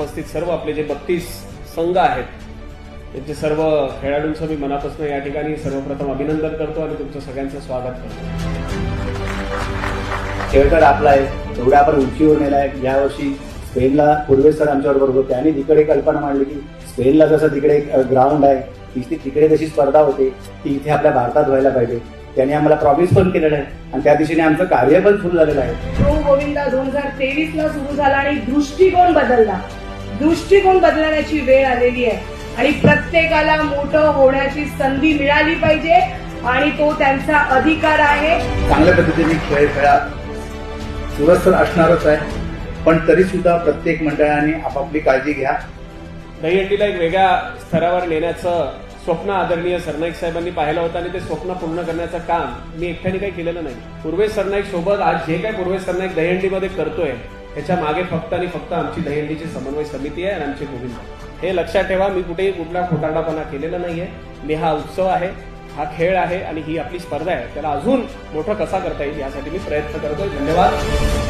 उपस्थित सर्व आपले जे 32 संघ आहेत त्यांचे सर्व खेळाडूंचं मी मनापासून या ठिकाणी सर्वप्रथम अभिनंदन करतो आणि तुमचं सगळ्यांचं स्वागत करतो. खेळ तर आपला आहे, एवढा आपण उंचीवर नेला आहे. यावर्षी स्पेनला पूर्वेश सर आमच्याबरोबर होते, त्यांनी तिकडे कल्पना मांडली की स्पेनला जसं तिकडे ग्राउंड आहे, तिकडे जशी स्पर्धा होते ती इथे आपल्या भारतात व्हायला पाहिजे. त्यांनी आम्हाला प्रॉमिस पण केलेलं आहे आणि त्या दिशेने आमचं कार्य पण सुरू झालेलं आहे. प्रो गोविंदा 2023 ला सुरू झाला आणि दृष्टिकोन बदलला. दृष्टिकोन बदलण्याची वेळ आलेली आहे आणि प्रत्येकाला मोठं होण्याची संधी मिळाली पाहिजे आणि तो त्यांचा अधिकार आहे. चांगल्या पद्धतीने खेळ खेळा. सुरज तर असणारच आहे, पण तरी सुद्धा प्रत्येक मंडळाने आपापली काळजी घ्या. दहीहंडीला एक वेगळ्या स्तरावर नेण्याचं स्वप्न आदरणीय सरनाईक साहेबांनी पाहिलं होतं आणि ते स्वप्न पूर्ण करण्याचं काम मी एकट्याने काही केलेलं नाही. पूर्वेश सरनाईक सोबत आज जे काही पूर्वेश सरनाईक दहीहंडीमध्ये करतोय त्याच्या मागे फक्त आणि फक्त आमची दहीहंडीची समन्वय समिती आहे आणि आमचे गोविंद. हे लक्षात ठेवा, मी कुठेही कुठला खोटारडापणा केलेला नाहीये. मी हा उत्सव आहे, हा खेळ आहे आणि ही आपली स्पर्धा आहे, त्याला अजून मोठं कसा करता येईल यासाठी मी प्रयत्न करतोय. धन्यवाद.